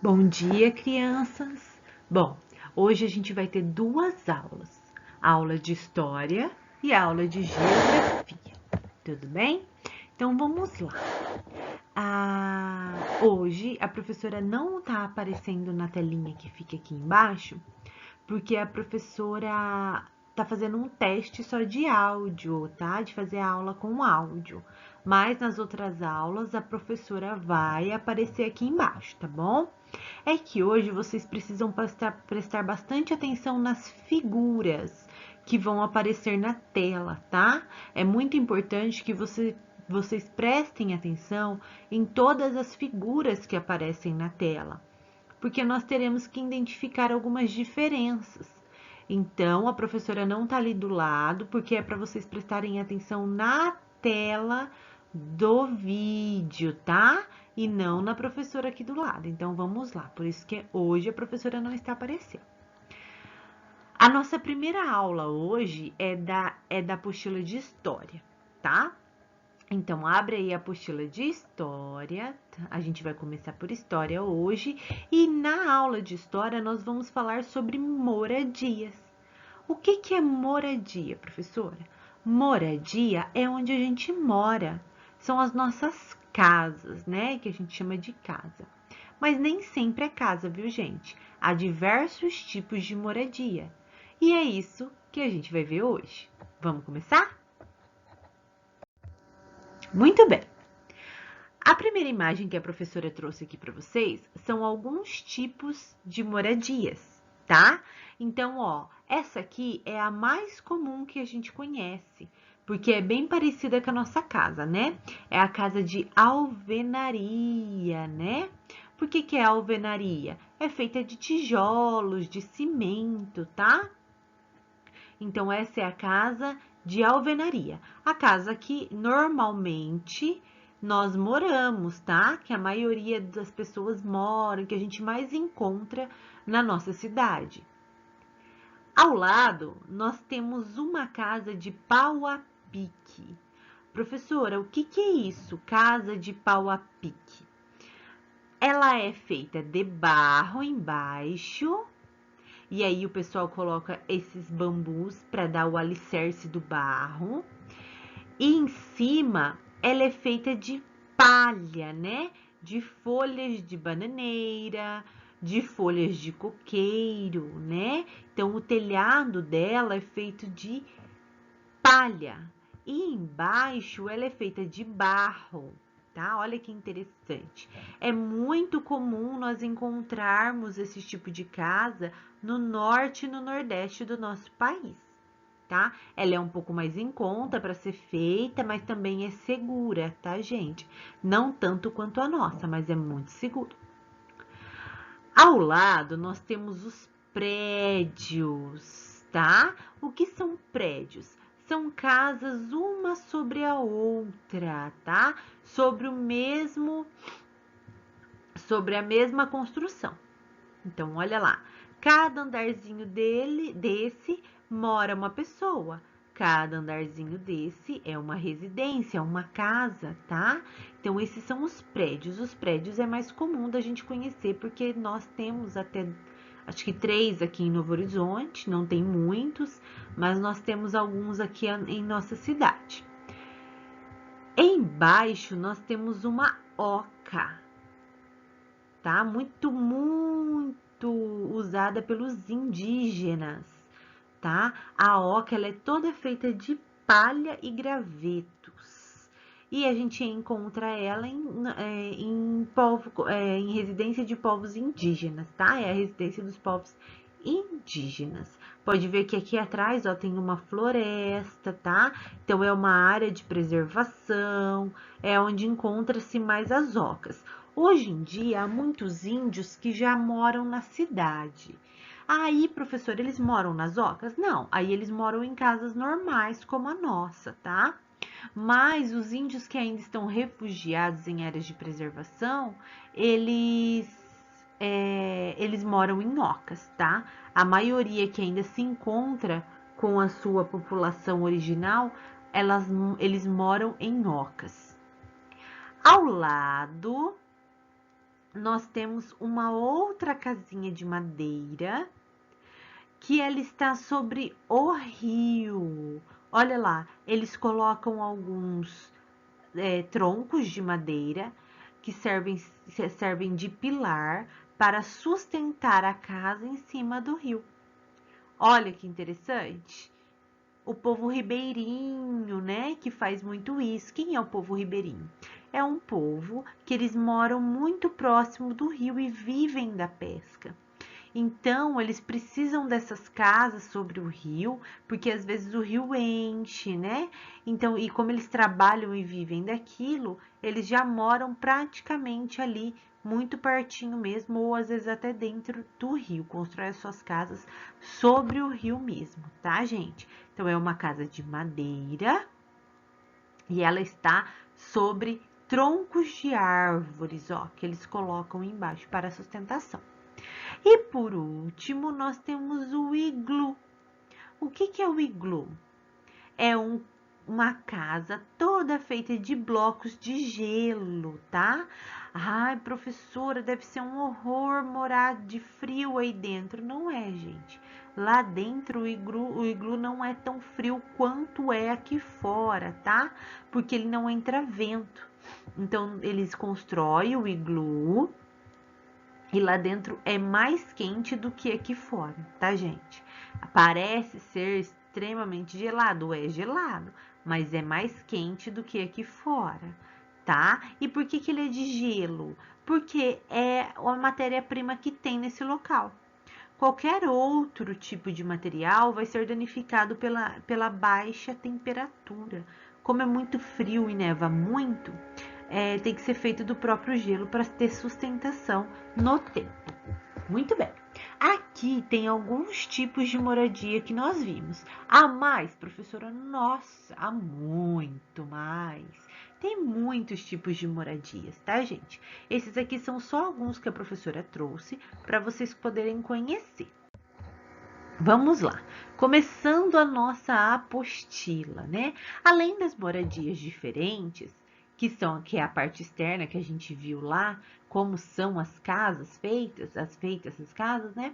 Bom dia, crianças! Bom, hoje a gente vai ter duas aulas, a aula de História e a aula de Geografia, tudo bem? Então vamos lá. Hoje a professora não está aparecendo na telinha que fica aqui embaixo, porque a professora tá fazendo um teste só de áudio, tá? De fazer a aula com áudio. Mas nas outras aulas a professora vai aparecer aqui embaixo, tá bom? É que hoje vocês precisam prestar bastante atenção nas figuras que vão aparecer na tela, tá? É muito importante que vocês prestem atenção em todas as figuras que aparecem na tela, porque nós teremos que identificar algumas diferenças. Então, a professora não está ali do lado, porque é para vocês prestarem atenção na tela do vídeo, tá? E não na professora aqui do lado. Então, vamos lá. Por isso que hoje a professora não está aparecendo. A nossa primeira aula hoje é da apostila de História, tá? Então, abre aí a apostila de História, tá? A gente vai começar por História hoje. E na aula de História, nós vamos falar sobre moradias. O que é moradia, professora? Moradia é onde a gente mora. São as nossas casas, né? Que a gente chama de casa. Mas nem sempre é casa, viu, gente? Há diversos tipos de moradia. E é isso que a gente vai ver hoje. Vamos começar? Muito bem. A primeira imagem que a professora trouxe aqui para vocês são alguns tipos de moradias, tá? Então, ó, essa aqui é a mais comum que a gente conhece, porque é bem parecida com a nossa casa, né? É a casa de alvenaria, né? Por que é alvenaria? É feita de tijolos, de cimento, tá? Então, essa é a casa de alvenaria. A casa que normalmente nós moramos, tá? Que a maioria das pessoas moram, que a gente mais encontra na nossa cidade. Ao lado, nós temos uma casa de pau a pique. Professora, o que é isso, casa de pau a pique? Ela é feita de barro embaixo, e aí o pessoal coloca esses bambus para dar o alicerce do barro. E em cima ela é feita de palha, né? De folhas de bananeira, de folhas de coqueiro, né? Então o telhado dela é feito de palha. E embaixo ela é feita de barro, tá? Olha que interessante. É muito comum nós encontrarmos esse tipo de casa no norte e no nordeste do nosso país, tá? Ela é um pouco mais em conta para ser feita, mas também é segura, tá, gente? Não tanto quanto a nossa, mas é muito seguro. Ao lado, nós temos os prédios, tá? O que são prédios? São casas uma sobre a outra, tá? Sobre a mesma construção. Então, olha lá, cada andarzinho desse mora uma pessoa. Cada andarzinho desse é uma residência, uma casa, tá? Então, esses são os prédios. Os prédios é mais comum da gente conhecer, porque nós temos até, acho que 3 aqui em Novo Horizonte, não tem muitos, mas nós temos alguns aqui em nossa cidade. Embaixo, nós temos uma oca, tá? Muito usada pelos indígenas, tá? A oca, ela é toda feita de palha e gravetos. E a gente encontra ela em residência de povos indígenas, tá? É a residência dos povos indígenas. Pode ver que aqui atrás, ó, tem uma floresta, tá? Então, é uma área de preservação, é onde encontra-se mais as ocas. Hoje em dia, há muitos índios que já moram na cidade. Aí, professor, eles moram nas ocas? Não, aí eles moram em casas normais, como a nossa, tá? Mas os índios que ainda estão refugiados em áreas de preservação, eles moram em ocas, tá? A maioria que ainda se encontra com a sua população original, eles moram em ocas. Ao lado nós temos uma outra casinha de madeira que ela está sobre o rio. Olha lá, eles colocam alguns troncos de madeira que servem de pilar para sustentar a casa em cima do rio. Olha que interessante. O povo ribeirinho, né, que faz muito isso. Quem é o povo ribeirinho? É um povo que eles moram muito próximo do rio e vivem da pesca. Então, eles precisam dessas casas sobre o rio, porque às vezes o rio enche, né? Então, e como eles trabalham e vivem daquilo, eles já moram praticamente ali, muito pertinho mesmo, ou às vezes até dentro do rio, constroem as suas casas sobre o rio mesmo, tá, gente? Então, é uma casa de madeira e ela está sobre troncos de árvores, ó, que eles colocam embaixo para sustentação. E por último, nós temos o iglu. O que é o iglu? É uma casa toda feita de blocos de gelo, tá? Ai, professora, deve ser um horror morar de frio aí dentro. Não é, gente. Lá dentro o iglu não é tão frio quanto é aqui fora, tá? Porque ele não entra vento. Então, eles constroem o iglu e lá dentro é mais quente do que aqui fora, tá, gente? Parece ser extremamente gelado, é gelado, mas é mais quente do que aqui fora, tá? E por que ele é de gelo? Porque é a matéria-prima que tem nesse local. Qualquer outro tipo de material vai ser danificado pela baixa temperatura. Como é muito frio e neva muito, tem que ser feito do próprio gelo para ter sustentação no tempo. Muito bem. Aqui tem alguns tipos de moradia que nós vimos. Há mais, professora? Nossa, há muito mais. Tem muitos tipos de moradias, tá, gente? Esses aqui são só alguns que a professora trouxe para vocês poderem conhecer. Vamos lá, começando a nossa apostila, né? Além das moradias diferentes, que é a parte externa que a gente viu lá, como são as casas feitas, essas casas, né?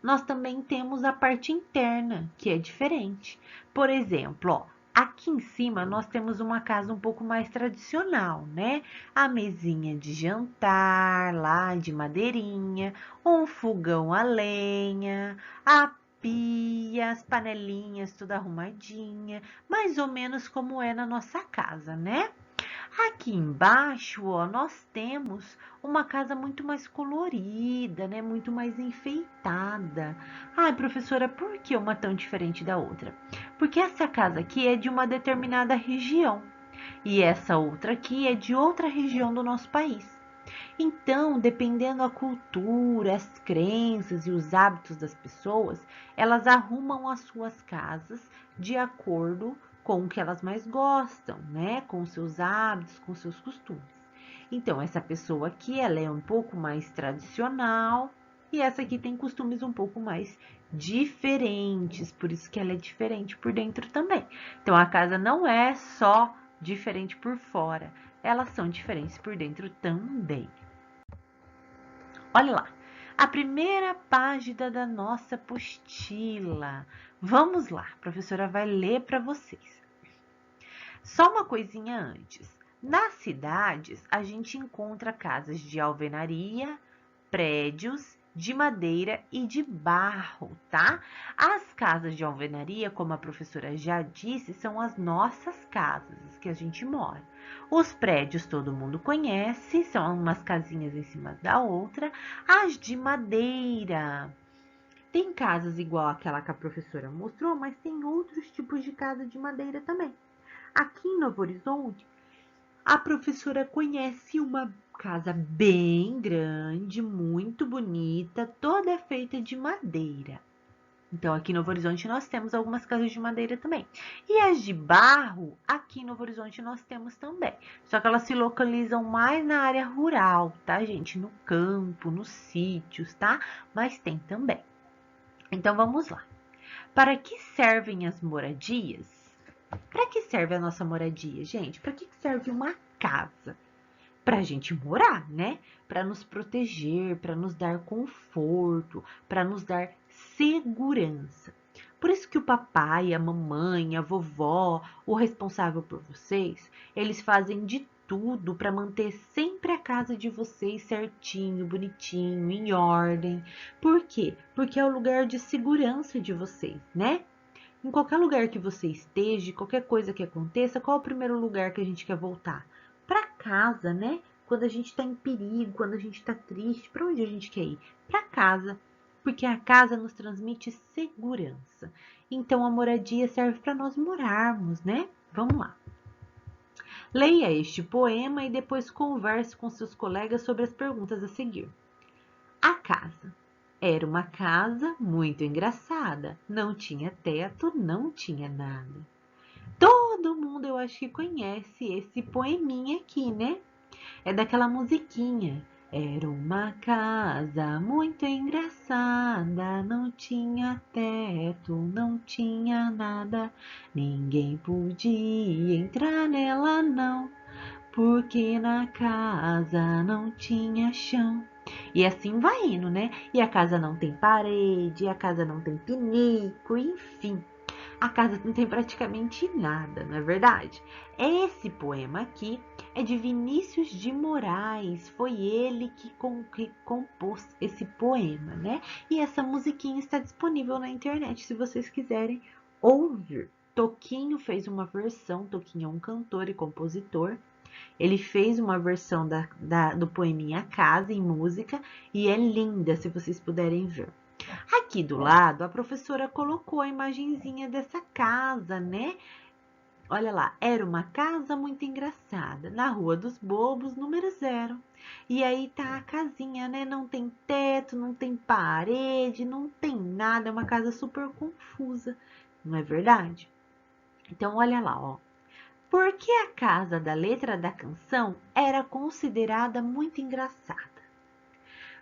Nós também temos a parte interna, que é diferente. Por exemplo, ó, aqui em cima nós temos uma casa um pouco mais tradicional, né? A mesinha de jantar lá de madeirinha, um fogão a lenha, a pia, as panelinhas tudo arrumadinha, mais ou menos como é na nossa casa, né? Aqui embaixo, ó, nós temos uma casa muito mais colorida, né? Muito mais enfeitada. Ai, professora, por que uma tão diferente da outra? Porque essa casa aqui é de uma determinada região e essa outra aqui é de outra região do nosso país. Então, dependendo da cultura, as crenças e os hábitos das pessoas, elas arrumam as suas casas de acordo com o que elas mais gostam, né? Com os seus hábitos, com os seus costumes. Então, essa pessoa aqui, ela é um pouco mais tradicional e essa aqui tem costumes um pouco mais diferentes, por isso que ela é diferente por dentro também. Então, a casa não é só diferente por fora, elas são diferentes por dentro também. Olha lá, a primeira página da nossa apostila. Vamos lá, a professora vai ler para vocês. Só uma coisinha antes. Nas cidades, a gente encontra casas de alvenaria, prédios de madeira e de barro, tá? As casas de alvenaria, como a professora já disse, são as nossas casas, as que a gente mora. Os prédios todo mundo conhece, são umas casinhas em cima da outra. As de madeira. Tem casas igual aquela que a professora mostrou, mas tem outros tipos de casa de madeira também. Aqui em Novo Horizonte, a professora conhece uma casa bem grande, muito bonita, toda feita de madeira. Então, aqui em Novo Horizonte nós temos algumas casas de madeira também. E as de barro, aqui em Novo Horizonte nós temos também. Só que elas se localizam mais na área rural, tá, gente? No campo, nos sítios, tá? Mas tem também. Então, vamos lá. Para que servem as moradias? Para que serve a nossa moradia, gente? Para que serve uma casa? para a gente morar, né? Para nos proteger, para nos dar conforto, para nos dar segurança. Por isso que o papai, a mamãe, a vovó, o responsável por vocês, eles fazem de tudo para manter sempre a casa de vocês certinho, bonitinho, em ordem. Por quê? Porque é o lugar de segurança de vocês, né? Em qualquer lugar que você esteja, qualquer coisa que aconteça, qual é o primeiro lugar que a gente quer voltar? Para casa, né? Quando a gente está em perigo, quando a gente está triste, para onde a gente quer ir? Para casa, porque a casa nos transmite segurança. Então a moradia serve para nós morarmos, né? Vamos lá. Leia este poema e depois converse com seus colegas sobre as perguntas a seguir. A casa. Era uma casa muito engraçada. Não tinha teto, não tinha nada. Todo mundo eu acho que conhece esse poeminha aqui, né? É daquela musiquinha. Era uma casa muito engraçada, não tinha teto, não tinha nada. Ninguém podia entrar nela não, porque na casa não tinha chão. E assim vai indo, né? E a casa não tem parede, a casa não tem pinico, enfim. A casa não tem praticamente nada, não é verdade? Esse poema aqui é de Vinícius de Moraes, foi ele que compôs esse poema, né? E essa musiquinha está disponível na internet se vocês quiserem ouvir. Toquinho fez uma versão, Toquinho é um cantor e compositor. Ele fez uma versão do poeminha Casa em música e é linda, se vocês puderem ver. Aqui do lado, a professora colocou a imagenzinha dessa casa, né? Olha lá, era uma casa muito engraçada, na Rua dos Bobos, número 0. E aí tá a casinha, né? Não tem teto, não tem parede, não tem nada, é uma casa super confusa, não é verdade? Então, olha lá, ó. Por que a casa da letra da canção era considerada muito engraçada?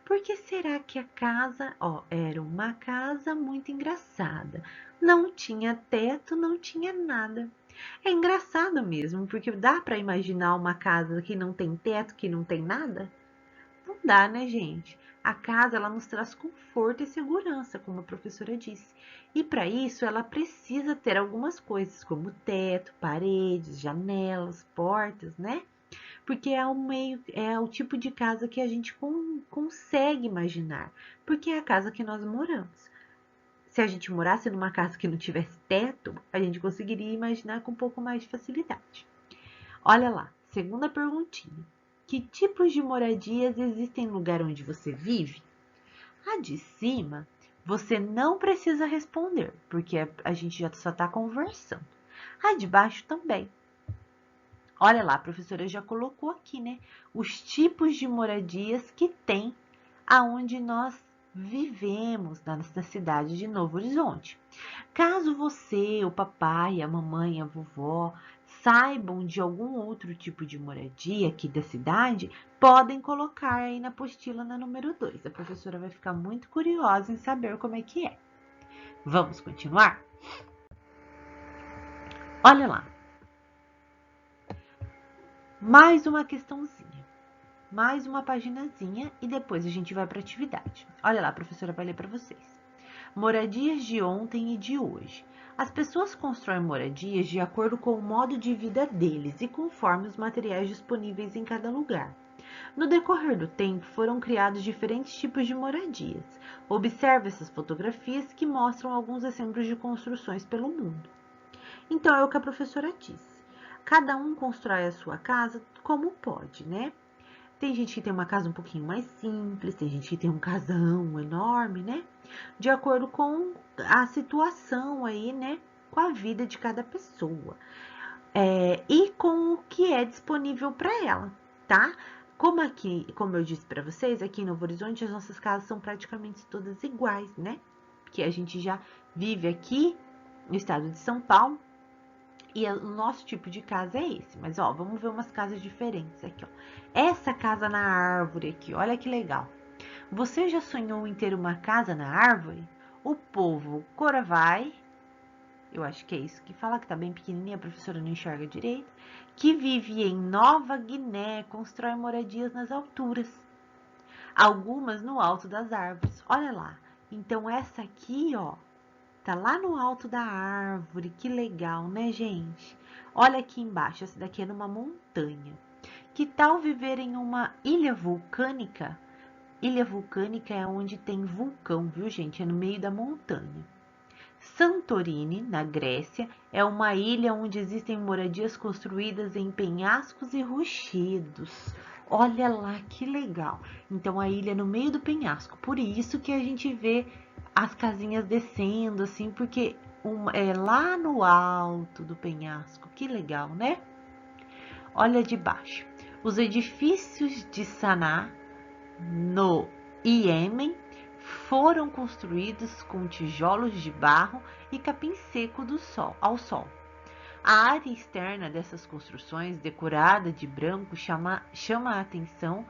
Por que será que a casa, ó, era uma casa muito engraçada? Não tinha teto, não tinha nada. É engraçado mesmo, porque dá para imaginar uma casa que não tem teto, que não tem nada? Não dá, né, gente? A casa, ela nos traz conforto e segurança, como a professora disse. E para isso, ela precisa ter algumas coisas, como teto, paredes, janelas, portas, né? Porque é o tipo de casa que a gente consegue imaginar, porque é a casa que nós moramos. Se a gente morasse numa casa que não tivesse teto, a gente conseguiria imaginar com um pouco mais de facilidade. Olha lá, segunda perguntinha. Que tipos de moradias existem no lugar onde você vive? A de cima, você não precisa responder, porque a gente já só está conversando. A de baixo também. Olha lá, a professora já colocou aqui, né? Os tipos de moradias que tem aonde nós vivemos, na cidade de Novo Horizonte. Caso você, o papai, a mamãe, a vovó saibam de algum outro tipo de moradia aqui da cidade, podem colocar aí na apostila na número 2. A professora vai ficar muito curiosa em saber como é que é. Vamos continuar? Olha lá. Mais uma questãozinha. Mais uma paginazinha e depois a gente vai para a atividade. Olha lá, a professora vai ler para vocês. Moradias de ontem e de hoje. As pessoas constroem moradias de acordo com o modo de vida deles e conforme os materiais disponíveis em cada lugar. No decorrer do tempo, foram criados diferentes tipos de moradias. Observe essas fotografias que mostram alguns exemplos de construções pelo mundo. Então, é o que a professora disse. Cada um constrói a sua casa como pode, né? Tem gente que tem uma casa um pouquinho mais simples, tem gente que tem um casão enorme, né? De acordo com a situação aí, né? Com a vida de cada pessoa. E com o que é disponível para ela, tá? Como eu disse para vocês, aqui em Novo Horizonte as nossas casas são praticamente todas iguais, né? Porque a gente já vive aqui no estado de São Paulo. E o nosso tipo de casa é esse. Mas, ó, vamos ver umas casas diferentes aqui, ó. Essa casa na árvore aqui, olha que legal. Você já sonhou em ter uma casa na árvore? O povo Coravai eu acho que é isso que fala, que tá bem pequenininha, a professora não enxerga direito, que vive em Nova Guiné, constrói moradias nas alturas, algumas no alto das árvores. Olha lá. Então essa aqui, ó, tá lá no alto da árvore. Que legal, né, gente? Olha aqui embaixo, essa daqui é numa montanha. Que tal viver em uma ilha vulcânica? Ilha vulcânica é onde tem vulcão, viu, gente? É no meio da montanha. Santorini, na Grécia, é uma ilha onde existem moradias construídas em penhascos e rochedos. Olha lá que legal. Então a ilha é no meio do penhasco. Por isso que a gente vê as casinhas descendo assim, porque é lá no alto do penhasco. Que legal, né? Olha de baixo. Os edifícios de Saná, no Iêmen, foram construídos com tijolos de barro e capim seco ao sol. A área externa dessas construções, decorada de branco, chama a atenção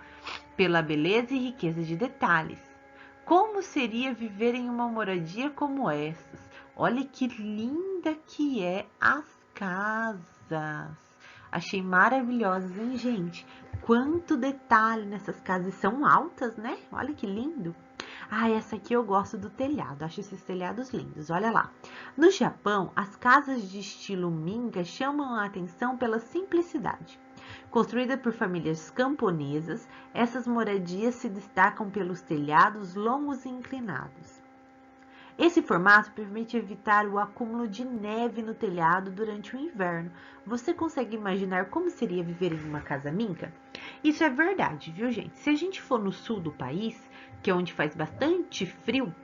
pela beleza e riqueza de detalhes. Como seria viver em uma moradia como essas? Olha que linda que é as casas. Achei maravilhosas, hein, gente? Quanto detalhe nessas casas. São altas, né? Olha que lindo. Ah, essa aqui eu gosto do telhado. Acho esses telhados lindos. Olha lá. No Japão, as casas de estilo Minga chamam a atenção pela simplicidade. Construída por famílias camponesas, essas moradias se destacam pelos telhados longos e inclinados. Esse formato permite evitar o acúmulo de neve no telhado durante o inverno. Você consegue imaginar como seria viver em uma casa minga? Isso é verdade, viu, gente? Se a gente for no sul do país, que é onde faz bastante frio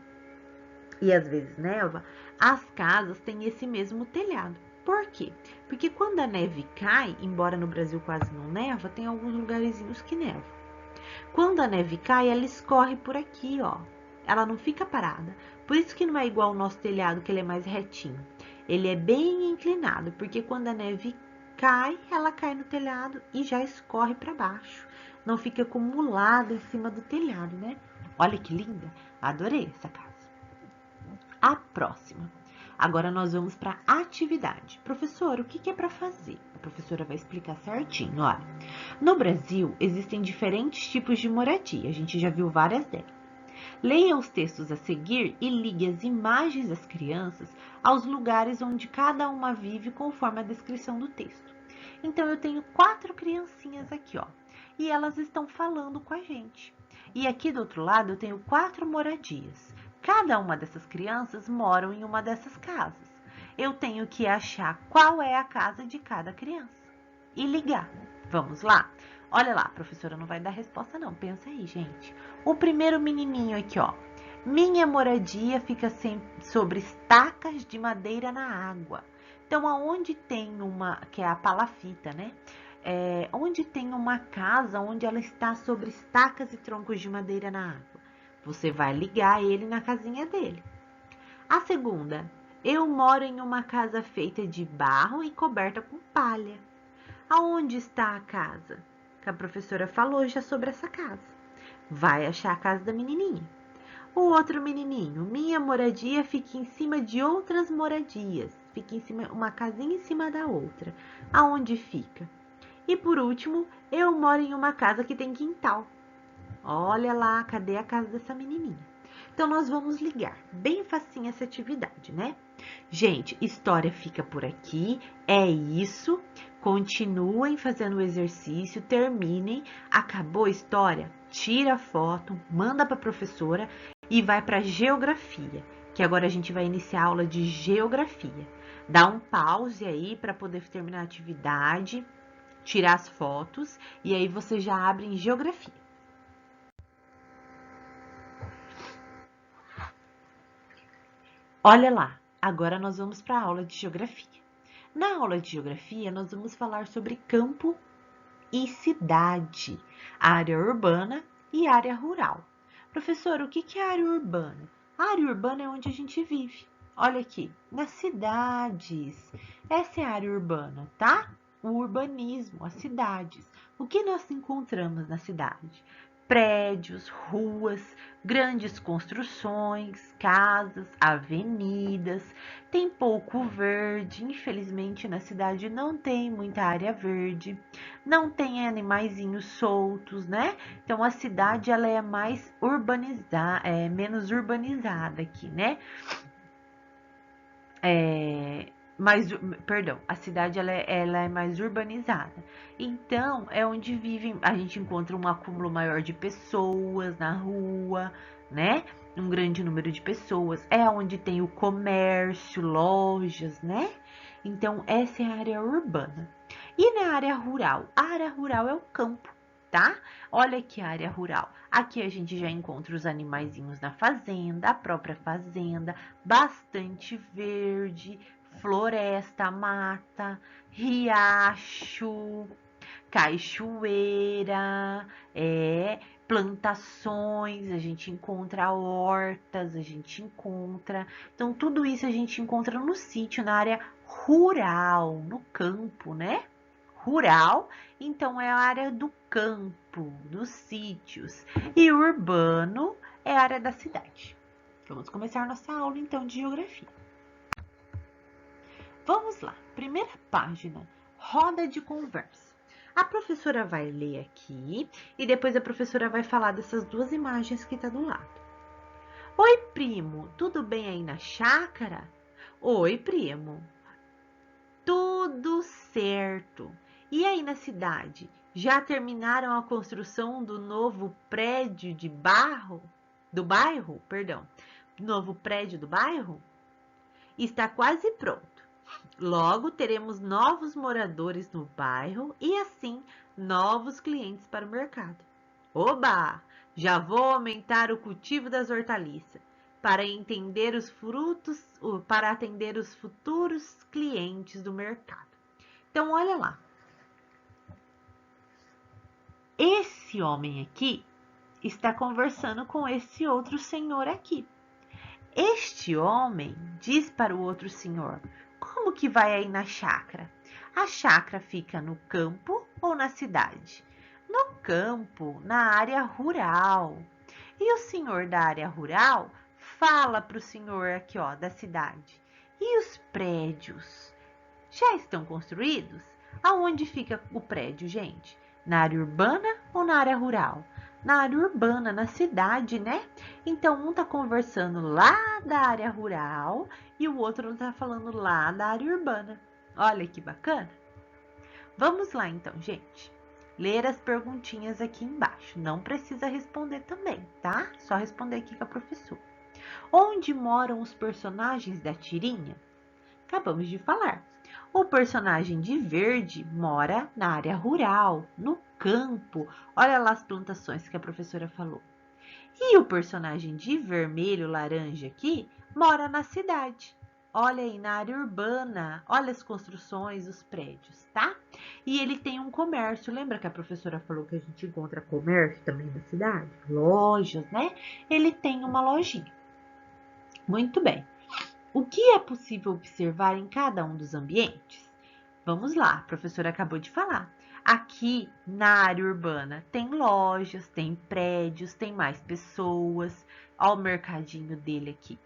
e às vezes neva, as casas têm esse mesmo telhado. Por quê? Porque quando a neve cai, embora no Brasil quase não neva, tem alguns lugarzinhos que neva. Quando a neve cai, ela escorre por aqui, ó. Ela não fica parada. Por isso que não é igual ao nosso telhado, que ele é mais retinho. Ele é bem inclinado, porque quando a neve cai, ela cai no telhado e já escorre para baixo. Não fica acumulada em cima do telhado, né? Olha que linda. Adorei essa casa. A próxima. Agora nós vamos para a atividade. Professor, o que é para fazer? A professora vai explicar certinho. Olha, no Brasil existem diferentes tipos de moradia. A gente já viu várias delas. Leia os textos a seguir e ligue as imagens das crianças aos lugares onde cada uma vive conforme a descrição do texto. Então eu tenho 4 criancinhas aqui, ó, e elas estão falando com a gente. E aqui do outro lado eu tenho 4 moradias. Cada uma dessas crianças moram em uma dessas casas. Eu tenho que achar qual é a casa de cada criança e ligar. Vamos lá? Olha lá, a professora não vai dar resposta não, pensa aí, gente. O primeiro menininho aqui, ó. Minha moradia fica sobre estacas de madeira na água. Então, aonde tem uma, que é a palafita, né? Onde tem uma casa onde ela está sobre estacas e troncos de madeira na água. Você vai ligar ele na casinha dele. A segunda, eu moro em uma casa feita de barro e coberta com palha. Aonde está a casa? Que a professora falou já sobre essa casa. Vai achar a casa da menininha. O outro menininho, minha moradia fica em cima de outras moradias. Fica em cima, uma casinha em cima da outra. Aonde fica? E por último, eu moro em uma casa que tem quintal. Olha lá, cadê a casa dessa menininha? Então, nós vamos ligar. Bem facinho essa atividade, né? Gente, história fica por aqui. É isso. Continuem fazendo o exercício, terminem. Acabou a história? Tira a foto, manda para a professora e vai para geografia, que agora a gente vai iniciar a aula de geografia. Dá um pause aí para poder terminar a atividade, tirar as fotos e aí você já abre em geografia. Olha lá, agora nós vamos para a aula de geografia. Na aula de geografia, nós vamos falar sobre campo e cidade, área urbana e área rural. Professor, o que é área urbana? A área urbana é onde a gente vive. Olha aqui, nas cidades. Essa é a área urbana, tá? O urbanismo, as cidades. O que nós encontramos na cidade? Prédios, ruas, grandes construções, casas, avenidas, tem pouco verde, infelizmente na cidade não tem muita área verde, não tem animaizinhos soltos, né? Então a cidade ela é mais urbanizada, menos urbanizada aqui, né? Mais, perdão, a cidade ela é mais urbanizada. Então, é onde vivem, a gente encontra um acúmulo maior de pessoas na rua, né? Um grande número de pessoas. É onde tem o comércio, lojas, né? Então, essa é a área urbana. E na área rural? A área rural é o campo, tá? Olha aqui a área rural. Aqui a gente já encontra os animaizinhos na fazenda, a própria fazenda, bastante verde, floresta, mata, riacho, cachoeira, plantações, a gente encontra hortas, a gente encontra. Então, tudo isso a gente encontra no sítio, na área rural, no campo, né? Rural, então é a área do campo, dos sítios. E urbano é a área da cidade. Vamos começar nossa aula então de geografia. Vamos lá, primeira página, roda de conversa. A professora vai ler aqui e depois a professora vai falar dessas duas imagens que tá do lado. Oi, primo, tudo bem aí na chácara? Oi, primo, tudo certo. E aí na cidade, já terminaram a construção do novo prédio de bairro? Do bairro, perdão. Novo prédio do bairro? Está quase pronto. Logo teremos novos moradores no bairro e assim novos clientes para o mercado. Oba! Já vou aumentar o cultivo das hortaliças para entender os frutos, para atender os futuros clientes do mercado. Então, olha lá. Esse homem aqui está conversando com esse outro senhor aqui. Este homem diz para o outro senhor: como que vai aí na chácara? A chácara fica no campo ou na cidade? No campo, na área rural. E o senhor da área rural fala para o senhor aqui, ó, da cidade: e os prédios? Já estão construídos? Aonde fica o prédio, gente? Na área urbana ou na área rural? Na área urbana, na cidade, né? Então, um tá conversando lá da área rural e o outro tá falando lá da área urbana. Olha que bacana. Vamos lá, então, gente. Ler as perguntinhas aqui embaixo. Não precisa responder também, tá? Só responder aqui com a professora. Onde moram os personagens da tirinha? Acabamos de falar. O personagem de verde mora na área rural, no campo. Olha lá as plantações que a professora falou. E o personagem de vermelho, laranja aqui, mora na cidade. Olha aí, na área urbana. Olha as construções, os prédios, tá? E ele tem um comércio. Lembra que a professora falou que a gente encontra comércio também na cidade? Lojas, né? Ele tem uma lojinha. Muito bem. O que é possível observar em cada um dos ambientes? Vamos lá, a professora acabou de falar. Aqui na área urbana tem lojas, tem prédios, tem mais pessoas. Olha o mercadinho dele aqui.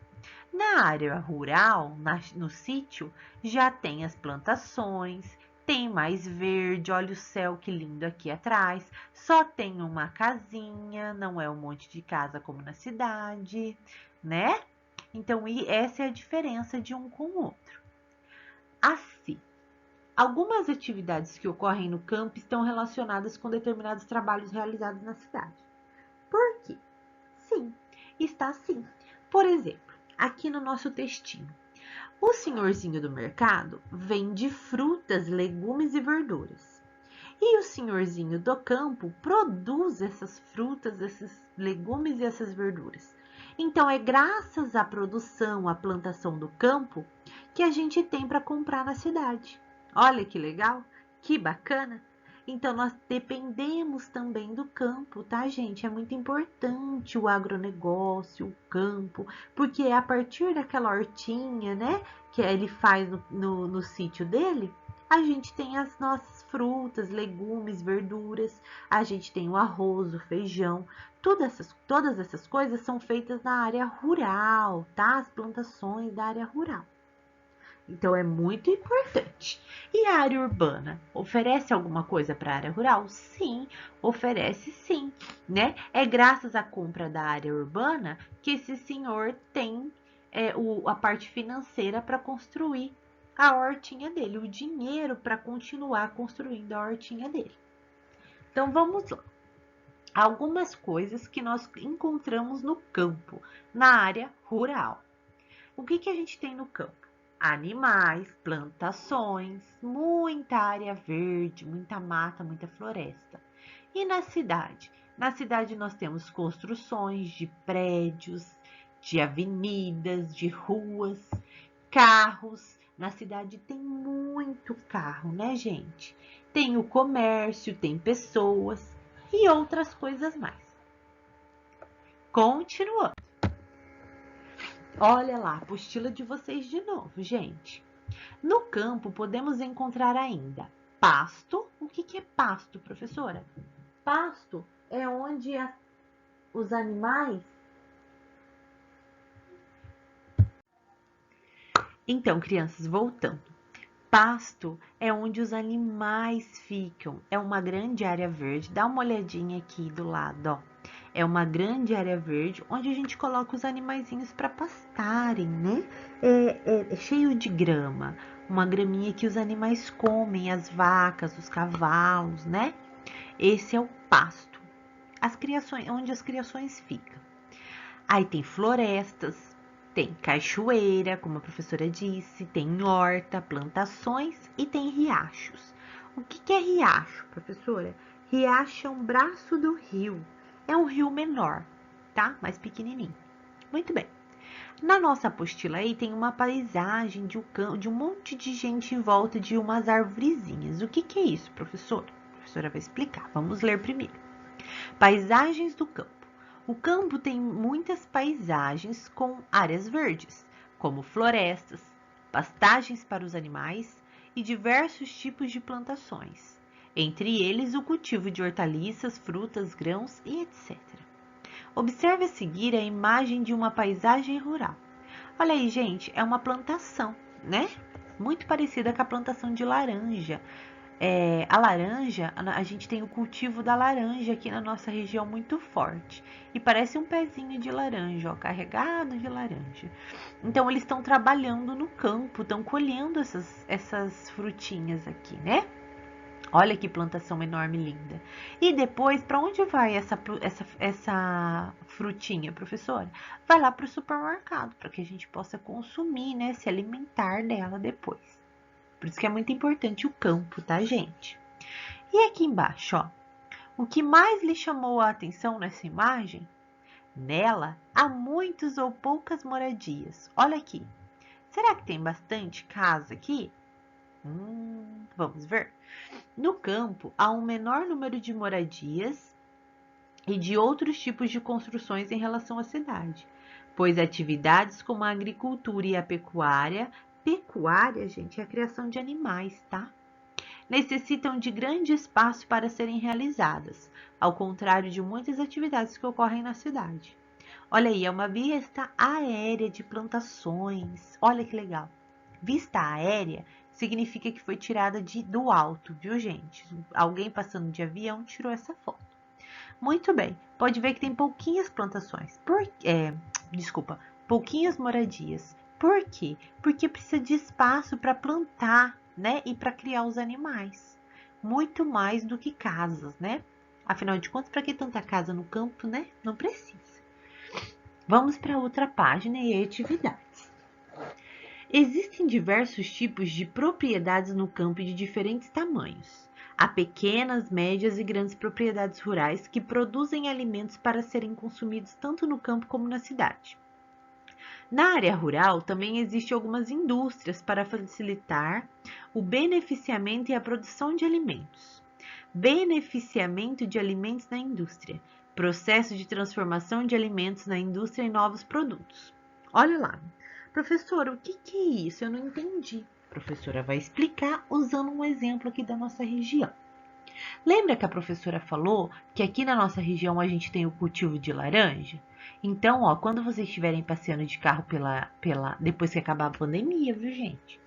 Na área rural, no sítio, já tem as plantações, tem mais verde. Olha o céu que lindo aqui atrás. Só tem uma casinha, não é um monte de casa como na cidade, né? Então, essa é a diferença de um com o outro. Assim, algumas atividades que ocorrem no campo estão relacionadas com determinados trabalhos realizados na cidade. Por quê? Sim, está assim. Por exemplo, aqui no nosso textinho, o senhorzinho do mercado vende frutas, legumes e verduras. E o senhorzinho do campo produz essas frutas, esses legumes e essas verduras. Então, é graças à produção, à plantação do campo, que a gente tem para comprar na cidade. Olha que legal, que bacana. Então, nós dependemos também do campo, tá, gente? É muito importante o agronegócio, o campo, porque é a partir daquela hortinha, né, que ele faz no sítio dele, a gente tem as nossas frutas, legumes, verduras, a gente tem o arroz, o feijão, todas essas coisas são feitas na área rural, tá? As plantações da área rural. Então, é muito importante. E a área urbana? Oferece alguma coisa para a área rural? Sim, oferece sim, né? É graças à compra da área urbana que esse senhor tem a parte financeira para construir a hortinha dele, o dinheiro para continuar construindo a hortinha dele. Então, vamos lá. Algumas coisas que nós encontramos no campo, na área rural. O que a gente tem no campo? Animais, plantações, muita área verde, muita mata, muita floresta. E na cidade? Na cidade nós temos construções de prédios, de avenidas, de ruas, carros. Na cidade tem muito carro, né, gente? Tem o comércio, tem pessoas e outras coisas mais. Continuando. Olha lá, a apostila de vocês de novo, gente. No campo, podemos encontrar ainda pasto. O que é pasto, professora? Pasto é onde os animais... Então, crianças, voltando. Pasto é onde os animais ficam. É uma grande área verde. Dá uma olhadinha aqui do lado, ó. É uma grande área verde onde a gente coloca os animaizinhos para pastarem, né? É cheio de grama. Uma graminha que os animais comem, as vacas, os cavalos, né? Esse é o pasto. As criações, onde as criações ficam. Aí tem florestas, tem cachoeira, como a professora disse, tem horta, plantações e tem riachos. O que é riacho, professora? Riacho é um braço do rio. É um rio menor, tá? Mais pequenininho. Muito bem. Na nossa apostila aí tem uma paisagem de um monte de gente em volta de umas arvorezinhas. O que é isso, professora? A professora vai explicar. Vamos ler primeiro. Paisagens do campo. O campo tem muitas paisagens com áreas verdes, como florestas, pastagens para os animais e diversos tipos de plantações, entre eles o cultivo de hortaliças, frutas, grãos e etc. Observe a seguir a imagem de uma paisagem rural. Olha aí, gente, é uma plantação, né? Muito parecida com a plantação de laranja. A laranja, a gente tem o cultivo da laranja aqui na nossa região muito forte. E parece um pezinho de laranja, ó, carregado de laranja. Então, eles estão trabalhando no campo, estão colhendo essas frutinhas aqui, né? Olha que plantação enorme, linda. E depois, para onde vai essa frutinha, professora? Vai lá para o supermercado, para que a gente possa consumir, né? Se alimentar dela depois. Por isso que é muito importante o campo, tá, gente? E aqui embaixo, ó. O que mais lhe chamou a atenção nessa imagem? Nela, há muitos ou poucas moradias. Olha aqui. Será que tem bastante casa aqui? Vamos ver. No campo, há um menor número de moradias e de outros tipos de construções em relação à cidade, pois atividades como a agricultura e a pecuária, gente, é a criação de animais, tá? Necessitam de grande espaço para serem realizadas, ao contrário de muitas atividades que ocorrem na cidade. Olha aí, é uma vista aérea de plantações. Olha que legal. Vista aérea significa que foi tirada do alto, viu, gente? Alguém passando de avião tirou essa foto. Muito bem. Pode ver que tem pouquinhas plantações. Pouquinhas moradias. Por quê? Porque precisa de espaço para plantar, né? E para criar os animais. Muito mais do que casas, né? Afinal de contas, para que tanta casa no campo, né? Não precisa. Vamos para outra página e atividades. Existem diversos tipos de propriedades no campo de diferentes tamanhos. Há pequenas, médias e grandes propriedades rurais que produzem alimentos para serem consumidos tanto no campo como na cidade. Na área rural, também existem algumas indústrias para facilitar o beneficiamento e a produção de alimentos. Beneficiamento de alimentos na indústria. Processo de transformação de alimentos na indústria em novos produtos. Olha lá. Professora, o que é isso? Eu não entendi. A professora vai explicar usando um exemplo aqui da nossa região. Lembra que a professora falou que aqui na nossa região a gente tem o cultivo de laranja? Então, ó, quando vocês estiverem passeando de carro depois que acabar a pandemia, viu, gente?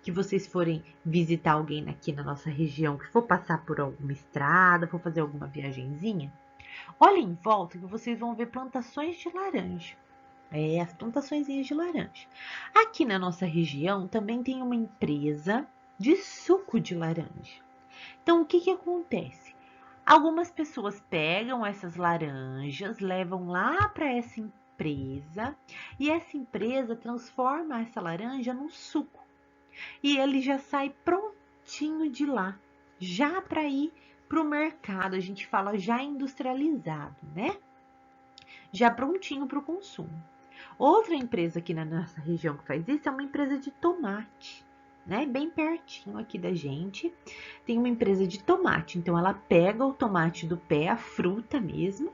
Que vocês forem visitar alguém aqui na nossa região, que for passar por alguma estrada, for fazer alguma viagenzinha, olhem em volta que vocês vão ver plantações de laranja. As plantaçõezinhas de laranja. Aqui na nossa região também tem uma empresa de suco de laranja. Então, o que que acontece? Algumas pessoas pegam essas laranjas, levam lá para essa empresa e essa empresa transforma essa laranja num suco. E ele já sai prontinho de lá, já para ir para o mercado. A gente fala já industrializado, né? Já prontinho para o consumo. Outra empresa aqui na nossa região que faz isso é uma empresa de tomate, né? Bem pertinho aqui da gente, tem uma empresa de tomate. Então, ela pega o tomate do pé, a fruta mesmo,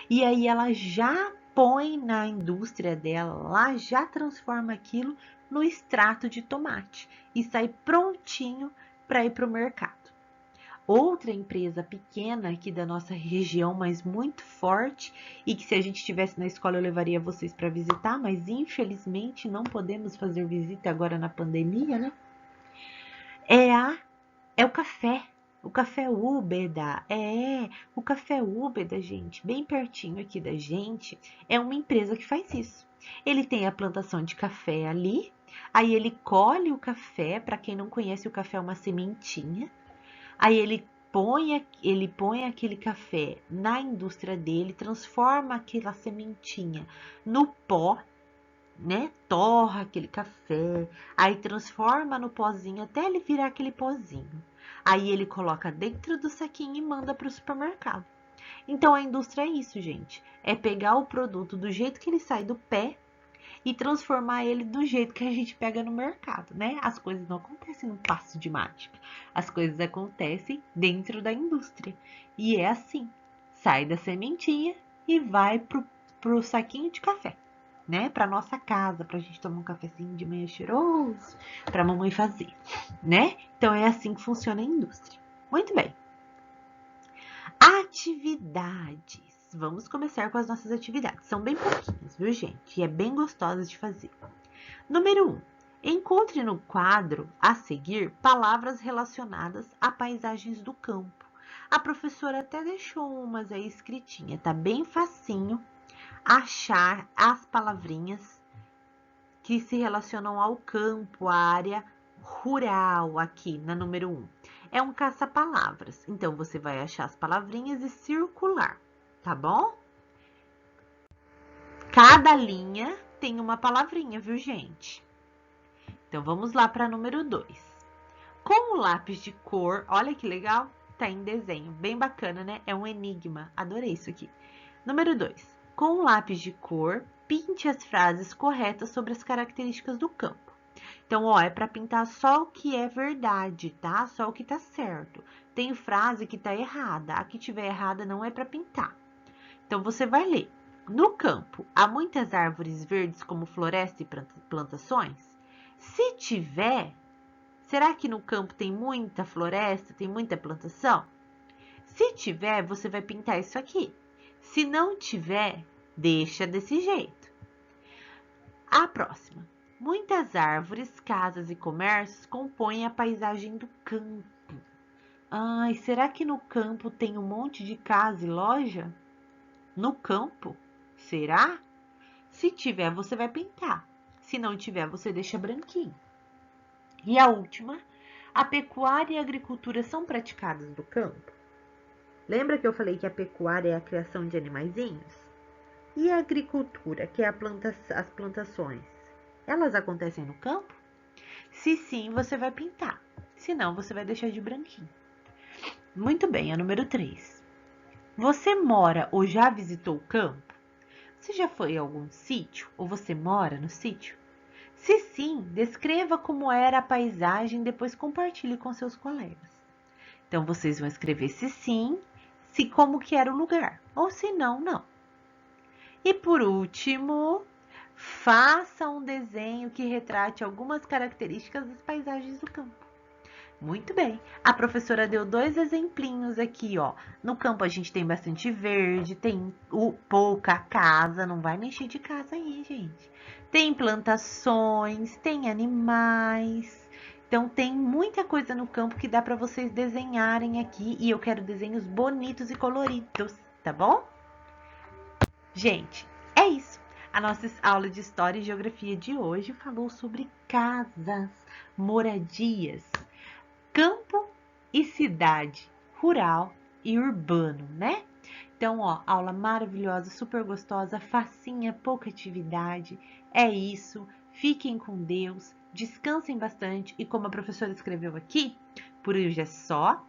e aí ela já põe na indústria dela, lá já transforma aquilo no extrato de tomate e sai prontinho para ir para o mercado. Outra empresa pequena aqui da nossa região, mas muito forte, e que se a gente estivesse na escola eu levaria vocês para visitar, mas infelizmente não podemos fazer visita agora na pandemia, né? É o café. O Café Úbeda, o Café Úbeda, gente, bem pertinho aqui da gente, é uma empresa que faz isso. Ele tem a plantação de café ali, aí ele colhe o café, para quem não conhece, o café é uma sementinha, aí ele põe aquele café na indústria dele, transforma aquela sementinha no pó, né? Torra aquele café, aí transforma no pozinho até ele virar aquele pozinho. Aí ele coloca dentro do saquinho e manda para o supermercado. Então a indústria é isso, gente. É pegar o produto do jeito que ele sai do pé e transformar ele do jeito que a gente pega no mercado, né? As coisas não acontecem no passo de mágica. As coisas acontecem dentro da indústria. E é assim. Sai da sementinha e vai pro saquinho de café, né? Para nossa casa, pra gente tomar um cafezinho de manhã cheiroso, pra mamãe fazer, né? Então é assim que funciona a indústria. Muito bem. Atividades. Vamos começar com as nossas atividades. São bem pouquinhas, viu, gente? E é bem gostosa de fazer. Número 1. Encontre no quadro a seguir palavras relacionadas a paisagens do campo. A professora até deixou umas aí escritinha, tá bem facinho achar as palavrinhas que se relacionam ao campo, à área rural aqui na número 1. É um caça-palavras, então você vai achar as palavrinhas e circular, tá bom? Cada linha tem uma palavrinha, viu, gente? Então vamos lá para número 2. Com o lápis de cor, olha que legal, tá em desenho, bem bacana, né? É um enigma, adorei isso aqui. Número 2. Com o lápis de cor, pinte as frases corretas sobre as características do campo. Então, ó, é para pintar só o que é verdade, tá? Só o que tá certo. Tem frase que tá errada. A que tiver errada não é para pintar. Então, você vai ler. No campo, há muitas árvores verdes como floresta e plantações? Se tiver, será que no campo tem muita floresta, tem muita plantação? Se tiver, você vai pintar isso aqui. Se não tiver, deixa desse jeito. A próxima. Muitas árvores, casas e comércios compõem a paisagem do campo. Ai, será que no campo tem um monte de casa e loja? No campo? Será? Se tiver, você vai pintar. Se não tiver, você deixa branquinho. E a última, a pecuária e a agricultura são praticadas no campo? Lembra que eu falei que a pecuária é a criação de animaizinhos? E a agricultura, que é as plantações? Elas acontecem no campo? Se sim, você vai pintar. Se não, você vai deixar de branquinho. Muito bem, a número 3. Você mora ou já visitou o campo? Você já foi a algum sítio ou você mora no sítio? Se sim, descreva como era a paisagem e depois compartilhe com seus colegas. Então, vocês vão escrever se sim, se como que era o lugar, ou se não, não. E por último, Faça um desenho que retrate algumas características das paisagens do campo. Muito bem. A professora deu 2 exemplinhos aqui, ó. No campo a gente tem bastante verde, tem pouca casa, não vai mexer de casa aí, gente. Tem plantações, tem animais. Então tem muita coisa no campo que dá para vocês desenharem aqui e eu quero desenhos bonitos e coloridos, tá bom? Gente, é isso. A nossa aula de História e Geografia de hoje falou sobre casas, moradias, campo e cidade, rural e urbano, né? Então, ó, aula maravilhosa, super gostosa, facinha, pouca atividade. É isso. Fiquem com Deus, descansem bastante e como a professora escreveu aqui, por hoje é só.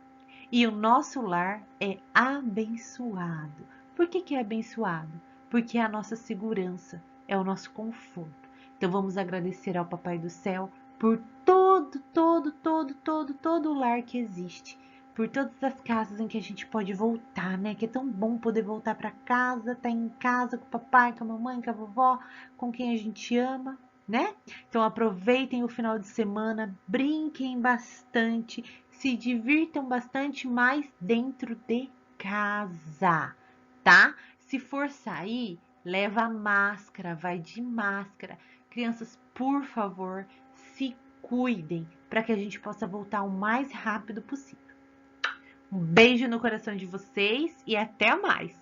E o nosso lar é abençoado. Por que é abençoado? Porque é a nossa segurança, é o nosso conforto. Então vamos agradecer ao Papai do Céu por todo o lar que existe, por todas as casas em que a gente pode voltar, né? Que é tão bom poder voltar para casa, estar em casa com o papai, com a mamãe, com a vovó, com quem a gente ama, né? Então aproveitem o final de semana, brinquem bastante, se divirtam bastante mais dentro de casa, tá? Se for sair, leva máscara, vai de máscara. Crianças, por favor, se cuidem para que a gente possa voltar o mais rápido possível. Um beijo no coração de vocês e até mais!